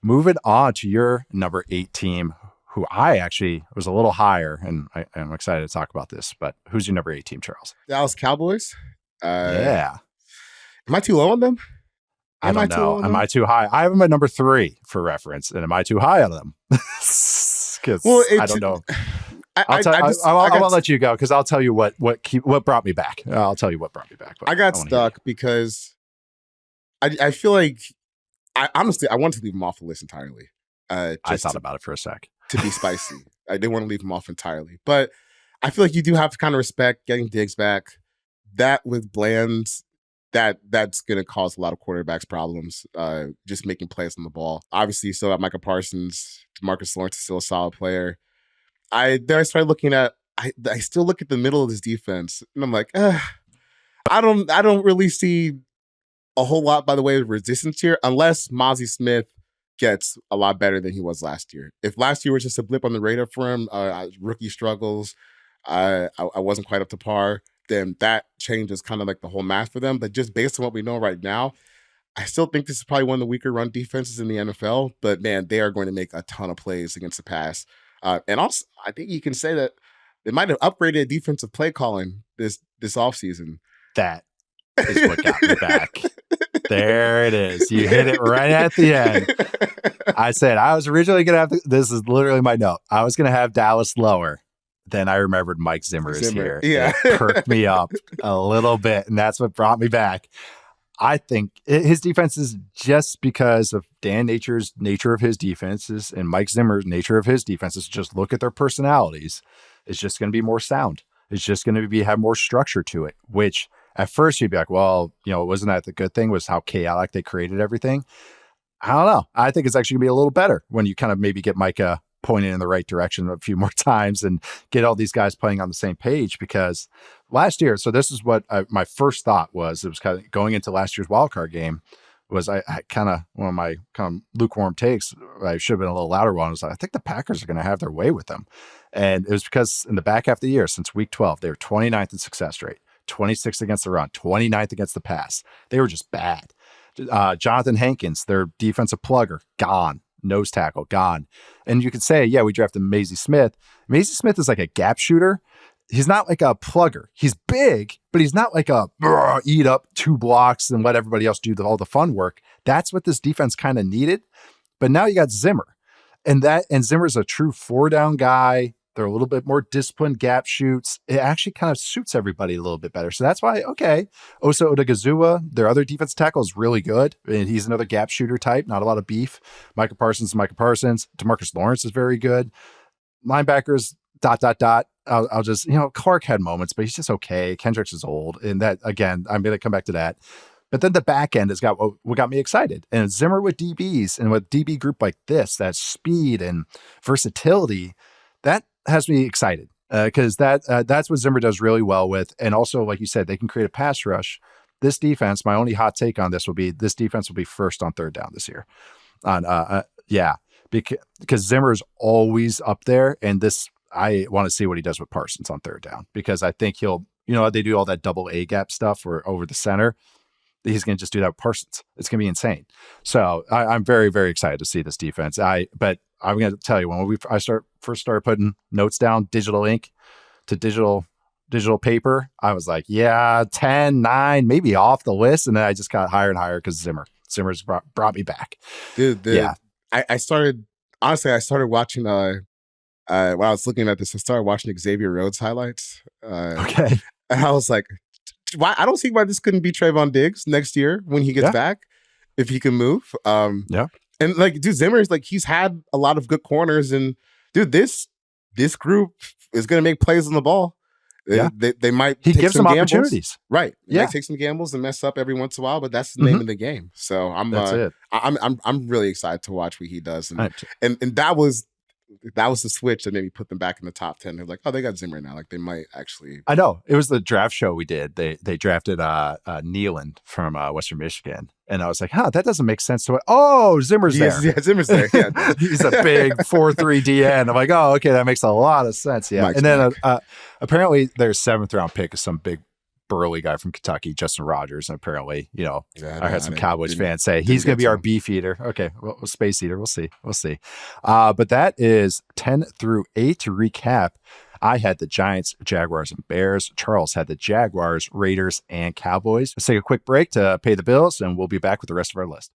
moving on to your number 8 team, who I actually was a little higher, and I'm excited to talk about this, but who's your number 8 team, Charles? Dallas Cowboys. Yeah. Am I too low on them? I don't know. Am I too high? I have them at number 3 for reference, and am I too high on them? Because I don't know. I'll let you go because I'll tell you what brought me back. I'll tell you what brought me back. I got stuck because I feel like honestly I wanted to leave them off the list entirely. I thought about it for a sec to be spicy. I didn't want to leave them off entirely, but I feel like you do have to kind of respect getting Diggs back. That with Bland, that's going to cause a lot of quarterbacks problems. Just making plays on the ball. Obviously, you still got Micah Parsons. DeMarcus Lawrence is still a solid player. I started looking at. I still look at the middle of this defense, and I'm like, I don't really see a whole lot by the way of resistance here, unless Mozzie Smith gets a lot better than he was last year. If last year was just a blip on the radar for him, rookie struggles, I wasn't quite up to par, then that changes kind of like the whole math for them. But just based on what we know right now, I still think this is probably one of the weaker run defenses in the NFL. But man, they are going to make a ton of plays against the pass. And also, I think you can say that they might have upgraded defensive play calling this offseason. That is what got me back. There it is. You hit it right at the end. I said I was originally going to have this is literally my note. I was going to have Dallas lower. Then I remembered Mike Zimmer is here. Yeah. It perked me up a little bit, and that's what brought me back. I think his defense is just because of Dan Nature's nature of his defenses and Mike Zimmer's nature of his defenses. Just look at their personalities. It's just going to be more sound. It's just going to have more structure to it, which at first you'd be like, well, wasn't that the good thing was how chaotic they created everything? I don't know. I think it's actually going to be a little better when you kind of maybe get Micah pointed in the right direction a few more times and get all these guys playing on the same page, because last year, so this is what my first thought was, it was kind of going into last year's wildcard game was I kind of, one of my kind of lukewarm takes, I should have been a little louder one, was I think the Packers are going to have their way with them. And it was because in the back half of the year, since week 12, they were 29th in success rate, 26th against the run, 29th against the pass. They were just bad. Jonathan Hankins, their defensive plugger, gone. Nose tackle, gone. And you could say, yeah, we drafted Maisie Smith. Maisie Smith is like a gap shooter. He's not like a plugger. He's big, but he's not like a eat up 2 blocks and let everybody else do all the fun work. That's what this defense kind of needed. But now you got Zimmer. And Zimmer's a true 4-down guy. They're a little bit more disciplined gap shoots. It actually kind of suits everybody a little bit better. So that's why, okay, Osa Odigizua, their other defensive tackle, is really good. And he's another gap shooter type, not a lot of beef. Micah Parsons. DeMarcus Lawrence is very good. Linebackers, ... I'll just, Clark had moments, but he's just okay. Kendricks is old. And that, again, I'm going to come back to that. But then the back end has got what got me excited. And Zimmer with DBs and with DB group like this, that speed and versatility, that has me excited because that's what Zimmer does really well with. And also, like you said, they can create a pass rush. This defense, my only hot take on this will be this defense will be first on 3rd down this year. Because Zimmer's always up there. And I want to see what he does with Parsons on 3rd down, because I think he'll, they do all that double A gap stuff or over the center. He's going to just do that with Parsons. It's going to be insane. So I'm very, very excited to see this defense. But I'm going to tell you, when I first started putting notes down, digital ink to digital paper, I was like, yeah, 10, 9, maybe off the list. And then I just got higher and higher because Zimmer's brought me back. Dude, yeah. I started watching, while I was looking at this, I started watching Xavier Rhodes highlights. Okay. And I was like, why? I don't see why this couldn't be Trayvon Diggs next year when he gets back, if he can move. Yeah. And Zimmer is he's had a lot of good corners, and this group is going to make plays on the ball. Yeah. They might. He take gives some them gambles. opportunities, right? Yeah, might take some gambles and mess up every once in a while, but that's the name of the game. So I'm really excited to watch what he does, and that was the switch that made me put them back in the top 10. They're like, oh, they got Zimmer now. They might actually. I know. It was the draft show we did. They drafted Nealand from Western Michigan. And I was like, that doesn't make sense to it. Oh, Zimmer's there. Yeah, Zimmer's there. Yeah. He's a big 4-3 DN. I'm like, oh, okay, that makes a lot of sense. Yeah. And then apparently their 7th round pick is some big burly guy from Kentucky, Justin Rogers. And apparently, Yeah, I had some Cowboys didn't fans say didn't he's going to get be our him. beef eater. Okay, well, space eater. We'll see. We'll see. But that is 10 through 8 to recap. I had the Giants, Jaguars, and Bears. Charles had the Jaguars, Raiders, and Cowboys. Let's take a quick break to pay the bills, and we'll be back with the rest of our list.